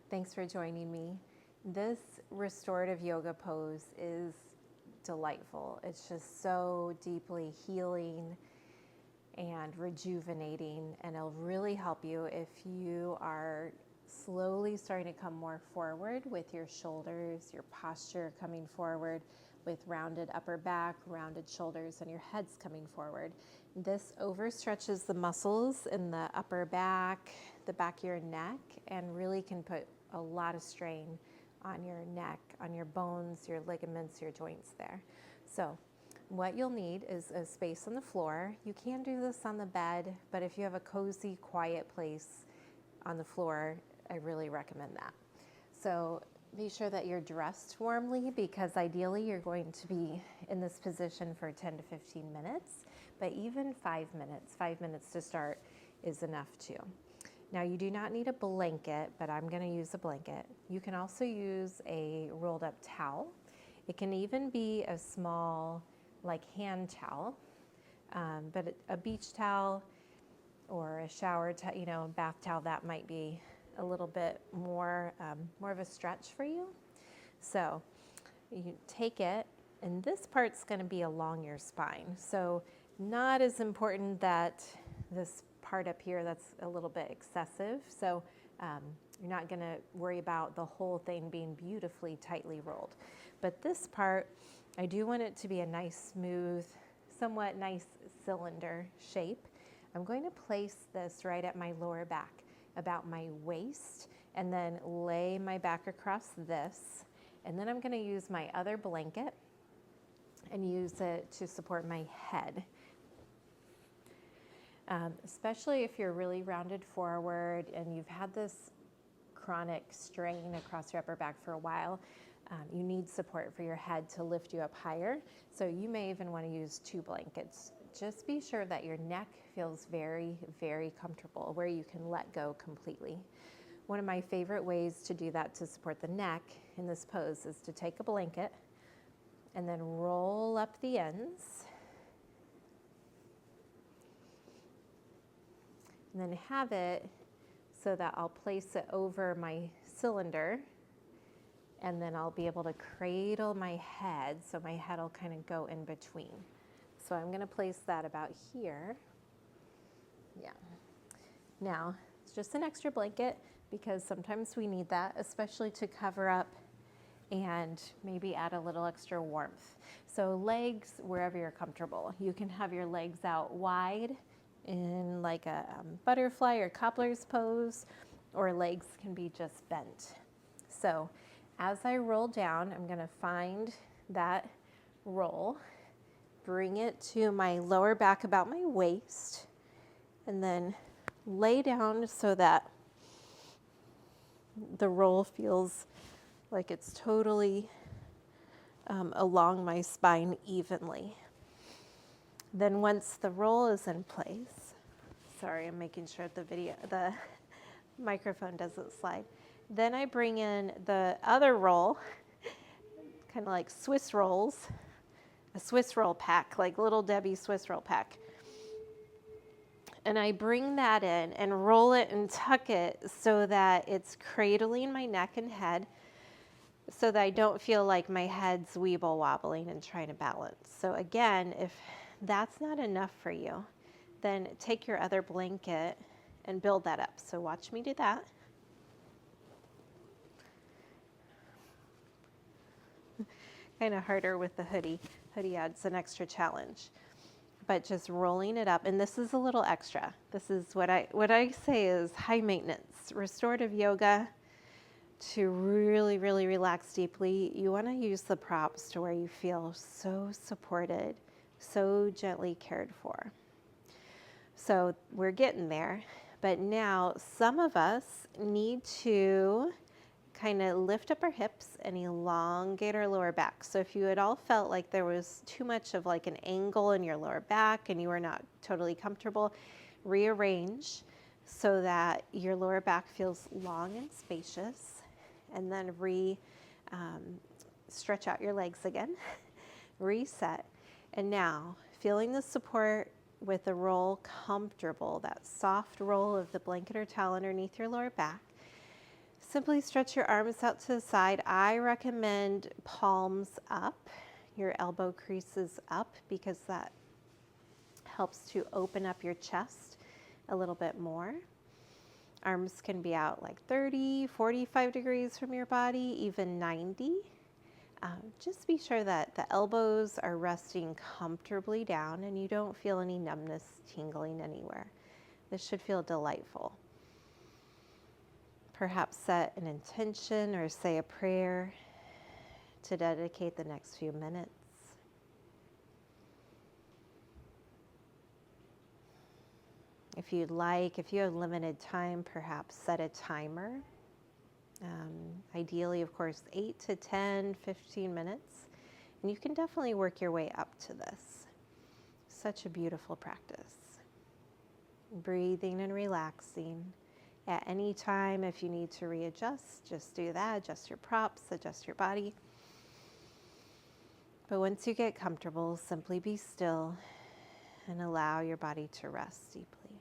Thanks for joining me. This restorative yoga pose is delightful. It's just so deeply healing and rejuvenating, and it'll really help you if you are slowly starting to come more forward with your shoulders, your posture coming forward with rounded upper back, rounded shoulders, and your head's coming forward. This overstretches the muscles in the upper back, the back of your neck, and really can put a lot of strain on your neck, on your bones, your ligaments, your joints there. So what you'll need is a space on the floor. You can do this on the bed, but if you have a cozy, quiet place on the floor, I really recommend that. So be sure that you're dressed warmly, because ideally you're going to be in this position for 10 to 15 minutes, but even 5 minutes to start is enough too. Now, you do not need a blanket, but I'm going to use a blanket. You can also use a rolled up towel. It can even be a small, like, hand towel, but a beach towel or a shower, bath towel, that might be a little bit more of a stretch for you. So you take it, and this part's going to be along your spine. So not as important that this part up here that's a little bit excessive. So you're not going to worry about the whole thing being beautifully tightly rolled. But this part, I do want it to be a nice, smooth, somewhat nice cylinder shape. I'm going to place this right at my lower back, about my waist, and then lay my back across this. And then I'm going to use my other blanket and use it to support my head. Especially if you're really rounded forward and you've had this chronic strain across your upper back for a while, you need support for your head to lift you up higher. So you may even want to use 2 blankets. Just be sure that your neck feels very, very comfortable, where you can let go completely. One of my favorite ways to do that, to support the neck in this pose, is to take a blanket and then roll up the ends, and then have it so that I'll place it over my cylinder, and then I'll be able to cradle my head, so my head will kind of go in between. So I'm going to place that about here. Yeah. Now, it's just an extra blanket, because sometimes we need that, especially to cover up and maybe add a little extra warmth. So legs, wherever you're comfortable. You can have your legs out wide in like a butterfly or cobbler's pose, or legs can be just bent. So as I roll down, I'm going to find that roll, bring it to my lower back about my waist, and then lay down so that the roll feels like it's totally along my spine evenly. Then once the roll is in place, sorry, I'm making sure the microphone doesn't slide. Then I bring in the other roll, kind of like Swiss rolls, a Swiss roll pack, like Little Debbie Swiss roll pack. And I bring that in and roll it and tuck it so that it's cradling my neck and head, so that I don't feel like my head's weeble wobbling and trying to balance. So again, if that's not enough for you, then take your other blanket and build that up. So watch me do that. Kind of harder with the hoodie. Hoodie adds an extra challenge. But just rolling it up, and this is a little extra. This is what I say is high maintenance. Restorative yoga, to really, really relax deeply, you want to use the props to where you feel so supported, so gently cared for. So we're getting there, but now some of us need to kind of lift up our hips and elongate our lower back. So if you had all felt like there was too much of like an angle in your lower back and you were not totally comfortable, rearrange so that your lower back feels long and spacious, and then stretch out your legs again, reset. And now, feeling the support with the roll comfortable, that soft roll of the blanket or towel underneath your lower back. simply stretch your arms out to the side. I recommend palms up, your elbow creases up, because that helps to open up your chest a little bit more. Arms can be out like 30, 45 degrees from your body, even 90. Just be sure that the elbows are resting comfortably down and you don't feel any numbness tingling anywhere. This should feel delightful. Perhaps set an intention or say a prayer to dedicate the next few minutes. If you'd like, if you have limited time, perhaps set a timer. Ideally, of course, 8 to 10, 15 minutes. And you can definitely work your way up to this. Such a beautiful practice. Breathing and relaxing. At any time, if you need to readjust, just do that. Adjust your props, adjust your body. But once you get comfortable, simply be still and allow your body to rest deeply.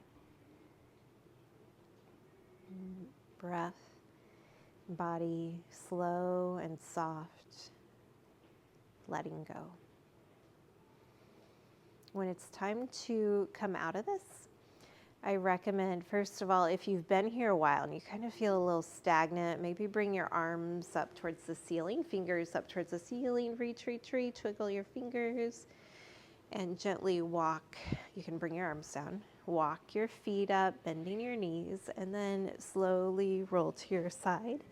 Breath, body slow and soft, letting go. When it's time to come out of this, I recommend, first of all, if you've been here a while and you kind of feel a little stagnant, maybe bring your arms up towards the ceiling, fingers up towards the ceiling, reach, twiddle your fingers, and gently walk. You can bring your arms down. Walk your feet up, bending your knees, and then slowly roll to your side,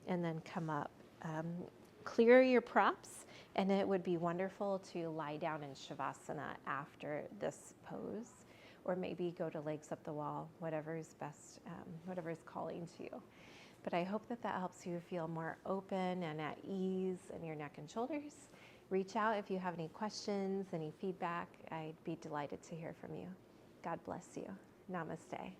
and then come up. Clear your props, and it would be wonderful to lie down in Shavasana after this pose, or maybe go to legs up the wall, whatever is best, whatever is calling to you. But I hope that that helps you feel more open and at ease in your neck and shoulders. Reach out if you have any questions, any feedback. I'd be delighted to hear from you. God bless you. Namaste.